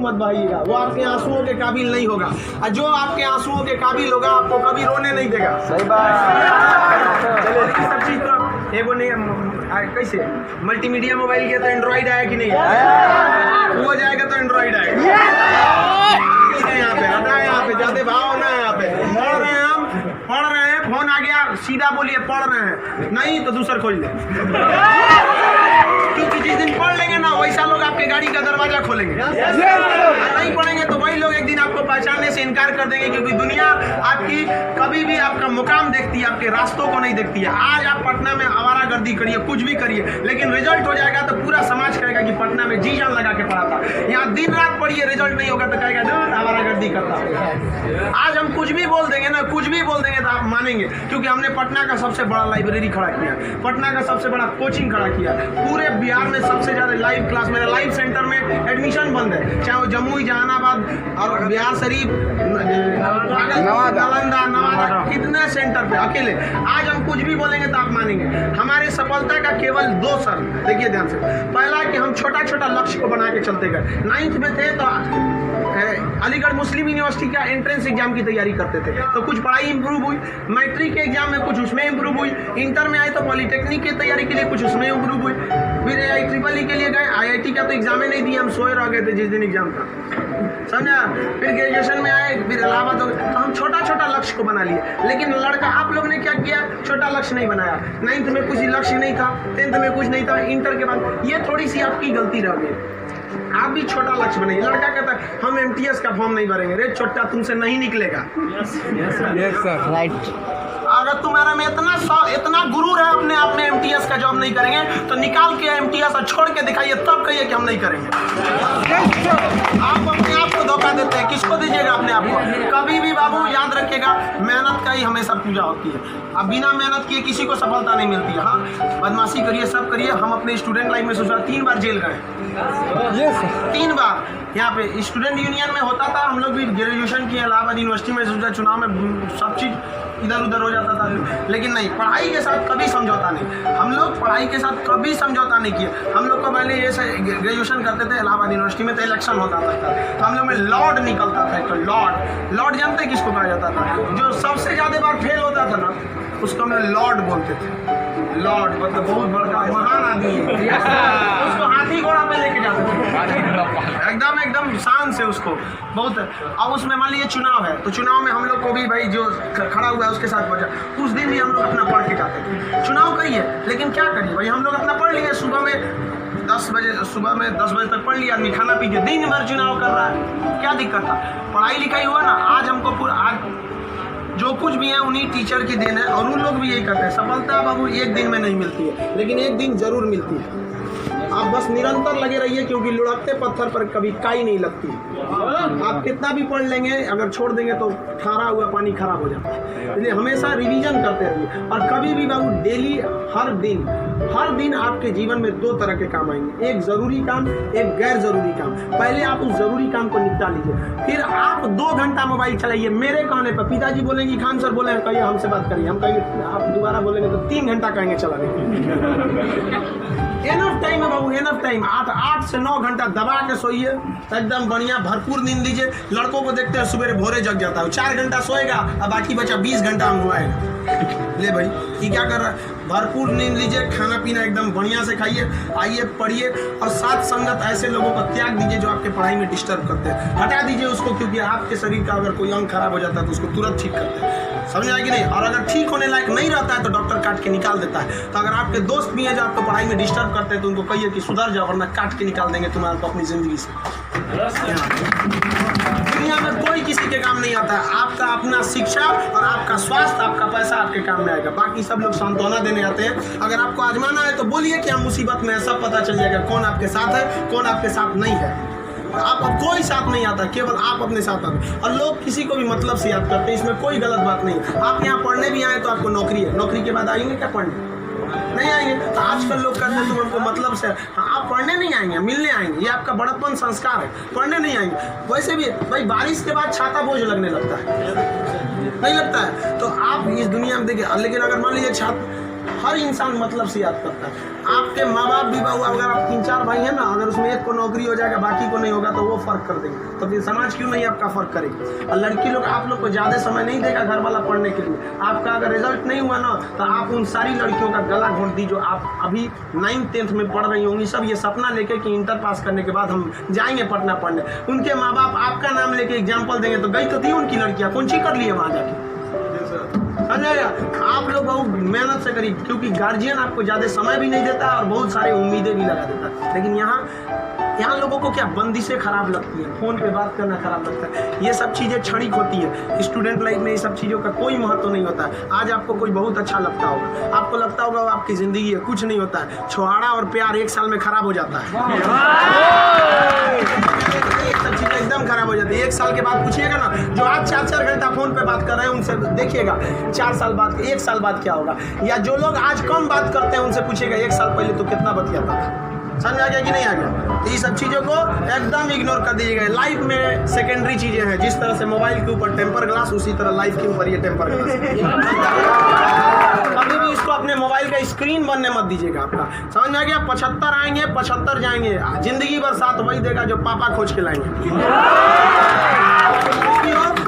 मत बहाइएगा, वो आपके आंसुओं के काबिल नहीं होगा। और जो आपके आंसुओं के काबिल होगा आपको कभी रोने नहीं देगा। सही बात। चलिए सब चीज तो एगो नहीं कैसे मल्टीमीडिया मोबाइल किया तो एंड्रॉइड आया कि नहीं आया? वो जाएगा तो एंड्रॉइड आएगा। यहाँ पे हटा, यहाँ पे जाते भाव ना, यहाँ पे पढ़ रहे हैं, हम पढ़ रहे हैं, फोन आ गया सीधा बोलिए पढ़ रहे हैं, नहीं तो दूसरा खोल ले। क्योंकि जिस दिन पढ़ लेंगे ना वैसा लोग आपके गाड़ी का दरवाजा खोलेंगे। नहीं पढ़ेंगे तो वही लोग एक दिन आपको पहचानने से इनकार कर देंगे, क्योंकि दुनिया आपकी कभी भी आपका मुकाम देखती है, आपके रास्तों को नहीं देखती है। आज आप पटना में आवारागर्दी करिए, कुछ भी करिए, लेकिन रिजल्ट हो जाएगा तो पूरा समाज कहेगा कि पटना में जी जान लगा के पढ़ा था। यहाँ दिन रात पढ़िए, रिजल्ट नहीं होगा तो कहेगा दूर आवारागर्दी करता। आज हम कुछ भी बोल देंगे ना, कुछ भी बोल देंगे तो आप मानेंगे, क्योंकि हमने पटना का सबसे बड़ा लाइब्रेरी खड़ा किया, पटना का सबसे बड़ा कोचिंग खड़ा किया, पूरे बिहार में सबसे ज्यादा लाइव क्लास, मेरे लाइव सेंटर में एडमिशन बंद है, चाहे वो जम्मू जहानाबाद और बिहार शरीफ, नालंदा, नवादा, कितने सेंटर पे अकेले। आज हम कुछ भी बोलेंगे तो आप मानेंगे। हमारी सफलता का केवल 2 शर्त, देखिए ध्यान से। पहला कि हम छोटा छोटा लक्ष्य को बना के चलते गए। 9th में थे तो अलीगढ़ मुस्लिम यूनिवर्सिटी का एंट्रेंस एग्जाम की तैयारी करते थे, तो कुछ पढ़ाई इंप्रूव हुई, मैट्रिक के एग्जाम में कुछ उसमें इंप्रूव हुई, इंटर में आए तो पॉलिटेक्निक की तैयारी के लिए कुछ उसमें इंप्रूव हुई, फिर IEEE के लिए गए, IIT का तो एग्जाम ही नहीं दिया, हम सोए रह गए थे जिस दिन एग्जाम था, समझा। फिर ग्रेजुएशन में आए, फिर इलाहाबाद हो गए, तो हम छोटा छोटा लक्ष्य को बना लिए। लेकिन लड़का आप लोग ने क्या किया, छोटा लक्ष्य नहीं बनाया। 9th में कुछ लक्ष्य नहीं था, 10th में कुछ नहीं था, इंटर के बाद ये थोड़ी सी आपकी गलती रह गई। आप भी छोटा लक्ष्य बनाइए। लड़का कहता है हम MTS का फॉर्म नहीं भरेंगे, रे छोटा तुमसे नहीं निकलेगा। Yes sir, right. अगर तुम्हारा में इतना गुरूर है अपने आप में MTS का जॉब नहीं करेंगे तो निकाल के MTS और छोड़ के दिखाइए, तब कहिए कि हम नहीं करेंगे। आप अपने आप को धोखा देते हैं, किसको दीजिएगा अपने आप को? कभी भी बाबू याद रखिएगा, मेहनत का ही हमेशा पूजा होती है। अब बिना मेहनत किए किसी को सफलता नहीं मिलती है। हाँ, बदमाशी करिए, सब करिए। हम अपने स्टूडेंट लाइफ में सोचा 3 बार जेल गए, 3 बार। यहाँ पे स्टूडेंट यूनियन में होता था, हम लोग भी ग्रेजुएशन किए इलाहाबाद यूनिवर्सिटी में, सोचा चुनाव में सब चीज़ इधर उधर हो जाता था, लेकिन नहीं, पढ़ाई के साथ कभी समझौता नहीं। हम लोग पढ़ाई के साथ कभी समझौता नहीं किए। हम लोग को पहले ये ग्रेजुएशन करते थे इलाहाबाद यूनिवर्सिटी में, तो इलेक्शन होता था तो हम लोग में लॉर्ड निकलता था। तो लॉर्ड जानते हैं किसको कहा जाता था? जो सबसे ज़्यादा बार फेल होता था ना, उसको हम लॉर्ड बोलते थे। लॉर्ड मतलब बहुत बड़का महान आदमी है, उसको हाथी घोड़ा पे लेके जाते थे, एकदम शान से उसको बहुत। अब उसमें मान लीजिए चुनाव है, तो चुनाव में हम लोग को भी भाई जो खड़ा हुआ है उसके साथ बचा, उस दिन भी हम लोग अपना पढ़ के जाते थे। चुनाव करिए, लेकिन क्या करिए भाई, हम लोग अपना पढ़ लिए। सुबह में 10 बजे तक पढ़ लिया आदमी, खाना पी के दिन भर चुनाव कर रहा है, क्या दिक्कत था? पढ़ाई लिखाई हुआ ना। आज हमको पूरा, आज जो कुछ भी है उन्हीं टीचर की देन है, और उन लोग भी यही करते हैं। सफलता बाबू एक दिन में नहीं मिलती है, लेकिन एक दिन जरूर मिलती है। आप बस निरंतर लगे रहिए, क्योंकि लुढ़कते पत्थर पर कभी काई नहीं लगती। आप कितना भी पढ़ लेंगे, अगर छोड़ देंगे तो ठहरा हुआ पानी खराब हो जाता है। इसलिए हमेशा रिवीजन करते रहिए, और कभी भी बाबू डेली, हर दिन आपके जीवन में 2 तरह के काम आएंगे, एक जरूरी काम, एक गैर जरूरी काम। पहले आप उस जरूरी काम को निपटा लीजिए, फिर आप 2 घंटा मोबाइल चलाइए। मेरे कहने पर पिताजी बोलेंगे, खान सर बोलेंगे कहिए हमसे बात करिए, हम कहेंगे, आप दोबारा बोलेंगे तो 3 घंटा कहेंगे चला देंगे। एनफ टाइम है बाबू, एनफ टाइम। 8 से 9 घंटा दबा के सोइए, एकदम बढ़िया भरपूर नींद लीजिए। लड़कों को देखते हैं सुबह भोरे जग जाता है, 4 घंटा सोएगा और बाकी बचा 20 घंटा हम घुमाएगा। ले भाई ये क्या कर रहा है? भरपूर नींद लीजिए, खाना पीना एकदम बढ़िया से खाइए, आइए पढ़िए, और साथ संगत ऐसे लोगों को त्याग दीजिए जो आपके पढ़ाई में डिस्टर्ब करते हैं, हटा दीजिए उसको, क्योंकि आपके शरीर का अगर कोई अंग खराब हो जाता है तो उसको तुरंत ठीक करते हैं, समझ आए कि नहीं? और अगर ठीक होने लायक नहीं रहता है तो डॉक्टर काट के निकाल देता है। तो अगर आपके दोस्त भी हैं जो आपको पढ़ाई में डिस्टर्ब करते हैं तो उनको कहिए कि सुधर जाओ, वरना काट के निकाल देंगे तुम्हारे को अपनी जिंदगी से। दुनिया में कोई किसी के काम नहीं आता है, आपका अपना शिक्षा और आपका स्वास्थ्य, आपका पैसा आपके काम में आएगा। बाकी सब लोग सांत्वना देने आते हैं। अगर आपको आजमाना है तो बोलिए कि हम मुसीबत में, सब पता चल जाएगा कौन आपके साथ है, कौन आपके साथ नहीं है। आप कोई साथ नहीं आता, केवल आप अपने साथ आते। और लोग किसी को भी मतलब से याद करते हैं, इसमें कोई गलत बात नहीं है। आप यहाँ पढ़ने भी आए तो आपको नौकरी है, नौकरी के बाद आएंगे क्या पढ़ने? नहीं आएंगे। तो आजकल लोग कहते हैं तुम हमको मतलब से, हाँ आप पढ़ने नहीं आएंगे, मिलने आएंगे, ये आपका बड़प्पन संस्कार है, पढ़ने नहीं आएंगे। वैसे भी भाई बारिश के बाद छाता बोझ लगने लगता है, नहीं लगता है? तो आप इस दुनिया में देखिए, लेकिन अगर मान लीजिए हर इंसान मतलब से याद करता है। आपके माँ बाप भी बहु, अगर आप 3-4 भाई हैं ना, अगर उसमें एक को नौकरी हो जाएगा बाकी को नहीं होगा तो वो फर्क कर देंगे, तो फिर समाज क्यों नहीं आपका फर्क करेगी। और लड़की लोग आप लोग को ज़्यादा समय नहीं देगा घर वाला पढ़ने के लिए। आपका अगर रिजल्ट नहीं हुआ ना तो आप उन सारी लड़कियों का गला घोंट दी जो आप अभी 9th-10th में पढ़ रही होंगी, सब ये सपना लेके कि इंटर पास करने के बाद हम जाएंगे पटना पढ़ने। उनके माँ बाप आपका नाम लेके एग्जाम्पल देंगे तो गई तो थी उनकी लड़कियाँ, कौन सी कर लिए वहाँ जाके। आप लोग बहुत मेहनत से करिए, क्योंकि गार्जियन आपको ज़्यादा समय भी नहीं देता और बहुत सारे उम्मीदें भी लगा देता। लेकिन यहाँ लोगों को क्या बंदिशें खराब लगती है, फ़ोन पे बात करना खराब लगता है। ये सब चीज़ें क्षणिक होती है। स्टूडेंट लाइफ में ये सब चीज़ों का कोई महत्व नहीं होता है। आज आपको कोई बहुत अच्छा लगता होगा, आपको लगता होगा वो आपकी ज़िंदगी है, कुछ नहीं होता है। छुहाड़ा और प्यार 1 साल में खराब हो जाता है। सब चीज़ें एकदम खराब हो जाती है। 1 साल के बाद पूछिएगा ना, जो आज 4-4 घंटा फ़ोन पे बात कर रहे हैं उनसे देखिएगा 4 साल बाद, 1 साल बाद क्या होगा। या जो लोग आज कम बात करते हैं उनसे पूछिएगा 1 साल पहले तो कितना बतियाता था। समझ आ गया कि नहीं आ गया। तो ये सब चीज़ों को एकदम इग्नोर कर दीजिएगा। लाइफ में सेकेंडरी चीज़ें हैं, जिस तरह से मोबाइल के ऊपर टेम्पर ग्लास, उसी तरह लाइफ के ऊपर ये टेम्पर ग्लास। कभी भी इसको अपने मोबाइल का स्क्रीन बनने मत दीजिएगा आपका। समझ में आ गया। 75 आएंगे 75 जाएंगे, जिंदगी भर साथ वही देगा जो पापा खोज के लाएंगे।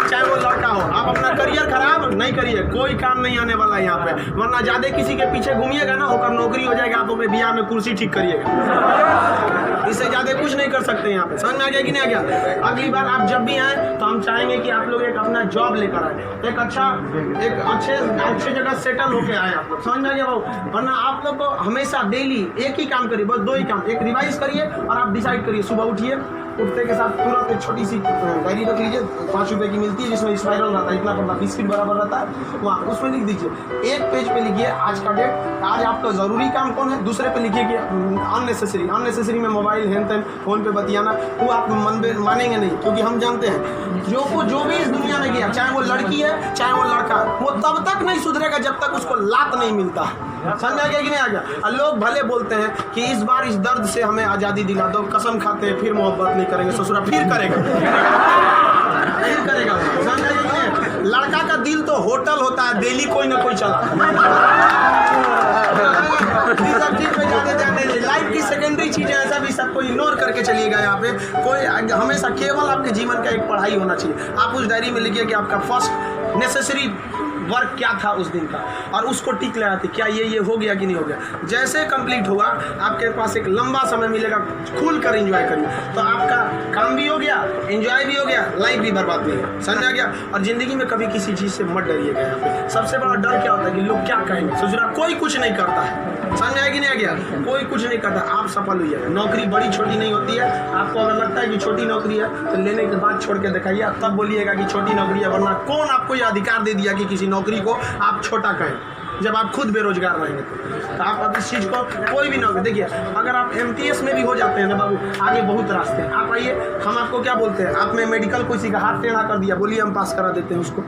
चाहे वो लड़का हो, आप अपना करियर खराब नहीं करिए, कोई काम नहीं आने वाला है यहाँ पे। वरना ज्यादा किसी के पीछे घूमिएगा ना, होकर नौकरी हो जाएगा, आप अपने बियाह में कुर्सी ठीक करिएगा। इससे ज्यादा कुछ नहीं कर सकते यहाँ पे। समझ में आ गया कि नहीं आ गया। अगली बार आप जब भी आए तो हम चाहेंगे कि आप लोग एक अपना जॉब लेकर आए, एक अच्छे जगह सेटल होके आए आप लोग। समझ में आ गया भाव। वरना आप लोग को हमेशा डेली एक ही काम करिए, बस 2 ही काम। एक रिवाइज करिए और आप डिसाइड करिए। सुबह उठिए, उठते के साथ तुरंत एक छोटी सी डायरी रख लीजिए, 5 रुपए की मिलती है, जिसमें स्पाइरल रहता है, इतना बड़ा बिस्किट बराबर रहता है, वहाँ उसमें लिख दीजिए। एक पेज पे लिखिए आज का डेट, आज आपका ज़रूरी काम कौन है। दूसरे पे लिखिए कि अननेसेसरी में मोबाइल हैंड तैन फ़ोन पे बतियाना, वो आप मानेंगे नहीं, क्योंकि हम जानते हैं जो भी इस दुनिया में गया, चाहे वो लड़की है चाहे वो लड़का, वो तब तक नहीं सुधरेगा जब तक उसको लात नहीं मिलता। समझ आ गया कि नहीं आ गया। लोग भले बोलते हैं कि इस बार इस दर्द से हमें आज़ादी दिला दो, कसम खाते हैं फिर मोहब्बत नहीं करेंगे, ससुरा फिर करेगा। समझ आ गया कि नहीं। लड़का का दिल तो होटल होता है, डेली कोई ना कोई चला। लाइफ की सेकेंडरी चीजें ऐसा भी सबको इग्नोर करके चलिएगा। यहाँ पे कोई हमेशा केवल आपके जीवन का एक पढ़ाई होना चाहिए। आप उस डायरी में लिखिए कि आपका फर्स्ट नेसेसरी वर्क क्या था उस दिन का, और उसको टिक लगाते क्या ये हो गया कि नहीं हो गया। जैसे कंप्लीट होगा आपके पास एक लंबा समय मिलेगा, खुल कर एंजॉय करिए, तो आपका काम भी हो गया, एंजॉय भी हो गया, लाइफ भी बर्बाद नहीं है। समझ आ गया। और जिंदगी में कभी किसी चीज़ से मत डरिएगा। यहाँ पे सबसे बड़ा डर क्या होता है कि लोग क्या कहेंगे। सोच रहा कोई कुछ नहीं करता है। समझ आया कि नहीं आ गया। कोई कुछ नहीं करता, आप सफल हुई है। नौकरी बड़ी छोटी नहीं होती है। आपको अगर लगता है कि छोटी नौकरी है तो लेने के बाद छोड़ के दिखाइए, तब बोलिएगा कि छोटी नौकरी है। वरना कौन आपको ये अधिकार दे दिया कि किसी नौकरी को आप छोटा कहें, जब आप खुद बेरोजगार रहेंगे तो आप अब इस चीज़ को कोई भी नौकरी। देखिए अगर आप MTS में भी हो जाते हैं ना बाबू, आगे बहुत रास्ते हैं। आप आइए, हम आपको क्या बोलते हैं, आप में मेडिकल किसी का हाथ टेढ़ा कर दिया, बोलिए हम पास करा देते हैं उसको।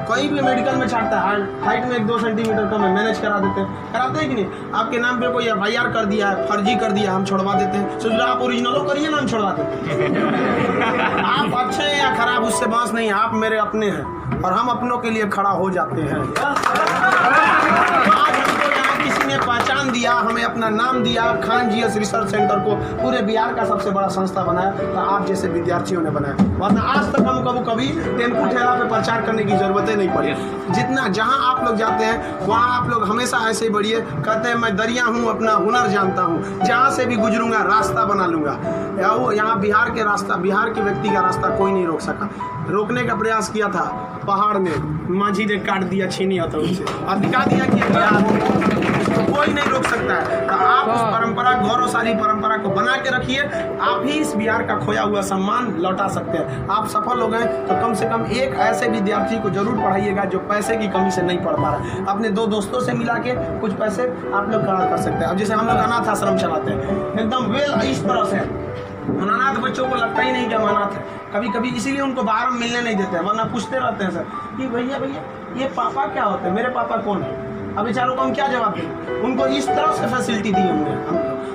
कहीं भी मेडिकल में छाटता है, हाइट में 1-2 सेंटीमीटर कम है, मैनेज करा देते हैं। कराते हैं कि नहीं। आपके नाम पे कोई FIR कर दिया है, फर्जी कर दिया, हम छोड़वा देते हैं। सोच रहे आप ओरिजिनलो करिए ना, हम छोड़वा देते हैं। आप अच्छे हैं या खराब उससे बात नहीं, आप मेरे अपने हैं और हम अपनों के लिए खड़ा हो जाते हैं। आज हमको यहाँ किसी ने पहचान दिया, हमें अपना नाम दिया, खान GS रिसर्च सेंटर को पूरे बिहार का सबसे बड़ा संस्था बनाया, तो आप जैसे विद्यार्थियों ने बनाया। वरना आज तक हम कभी टेम्पू ठेला पे प्रचार करने की जरूरतें नहीं पड़ी। जितना जहाँ आप लोग जाते हैं वहाँ आप लोग हमेशा ऐसे ही बढ़िए। कहते हैं मैं दरिया हूँ, अपना हुनर जानता हूँ, जहाँ से भी गुजरूंगा रास्ता बना लूँगा। यहाँ बिहार के रास्ता, बिहार के व्यक्ति का रास्ता कोई नहीं रोक सका। रोकने का प्रयास किया था पहाड़ में, माझी ने काट दिया, छीनी आता उनसे और दिखा दिया कि कोई नहीं रोक सकता है। तो आप उस परंपरा, गौरवशाली परंपरा को बना के रखिए। आप ही इस बिहार का खोया हुआ सम्मान लौटा सकते हैं। आप सफल हो गए तो कम से कम एक ऐसे विद्यार्थी को जरूर पढ़ाइएगा जो पैसे की कमी से नहीं पढ़ पा रहा। अपने 2 दोस्तों से मिला के कुछ पैसे आप लोग कड़ा कर सकते हैं। अब जैसे हम लोग अनाथ आश्रम चलाते हैं, एकदम वेल इस तरह से अनाथ बच्चों को लगता ही नहीं कि हम अनाथ है। कभी इसीलिए उनको बाहर हम मिलने नहीं देते हैं, वरना पूछते रहते हैं सर कि भैया ये पापा क्या होते हैं, मेरे पापा कौन है। अब बेचारों को हम क्या जवाब दें। उनको इस तरह से फैसिलिटी दी हमने।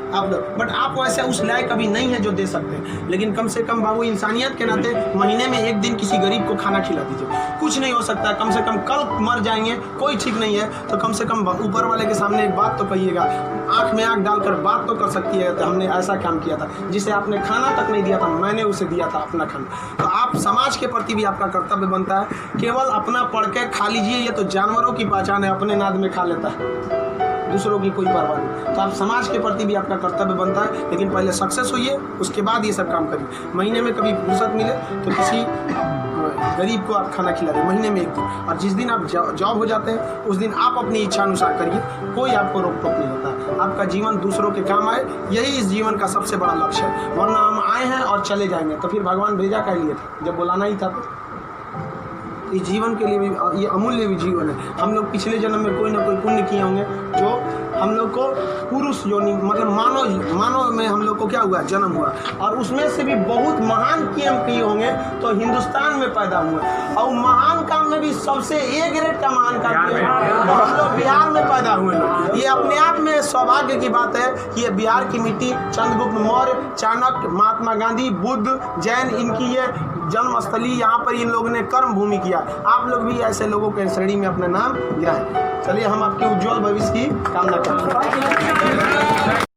आप लोग, बट आप वैसे उस लायक अभी नहीं है जो दे सकते हैं। लेकिन कम से कम बाबू इंसानियत के नाते महीने में एक दिन किसी गरीब को खाना खिला दीजिए। कुछ नहीं हो सकता, कम से कम कल मर जाएंगे, कोई ठीक नहीं है, तो कम से कम ऊपर वाले के सामने एक बात तो कहिएगा, आंख में आंख डालकर बात तो कर सकती है, तो हमने ऐसा काम किया था, जिसे आपने खाना तक नहीं दिया था, मैंने उसे दिया था अपना खाना। तो आप समाज के प्रति भी आपका कर्तव्य बनता है। केवल अपना पढ़ के खा लीजिए, ये तो जानवरों की पहचान है, अपने नाद में खा लेता है, दूसरों की कोई परवाह नहीं। तो आप समाज के प्रति भी आपका कर्तव्य बनता है, लेकिन पहले सक्सेस होइए, उसके बाद ये सब काम करिए। महीने में कभी फुर्सत मिले तो किसी गरीब को आप खाना खिला दें, महीने में एक दिन। और जिस दिन आप जॉब हो जाते हैं उस दिन आप अपनी इच्छा अनुसार करिए, कोई आपको रोक टोक नहीं होता। आपका जीवन दूसरों के काम आए, यही इस जीवन का सबसे बड़ा लक्ष्य है। वरना हम आए हैं और चले जाएंगे, तो फिर भगवान भेजा क्या लिए था, जब बुलाना ही था। तो इस जीवन के लिए भी, ये अमूल्य भी जीवन है। हम लोग पिछले जन्म में कोई ना कोई पुण्य किए होंगे, जो हम लोग को पुरुष योनि मतलब मानव में हम लोग को क्या हुआ, जन्म हुआ, और उसमें से भी बहुत महान काम किए होंगे तो हिंदुस्तान में पैदा हुए। और महान काम में भी सबसे ए ग्रेड का महान काम किए तो हम लोग बिहार में पैदा हुए लोग। ये अपने आप में सौभाग्य की बात है कि ये बिहार की मिट्टी, चंद्रगुप्त मौर्य, चाणक्य, महात्मा गांधी, बुद्ध, जैन, इनकी ये जन्मस्थली, यहाँ पर इन लोगों ने कर्म भूमि किया। आप लोग भी ऐसे लोगों के श्रेणी में अपना नाम गिराएं। चलिए हम आपके उज्जवल भविष्य की कामना करते हैं।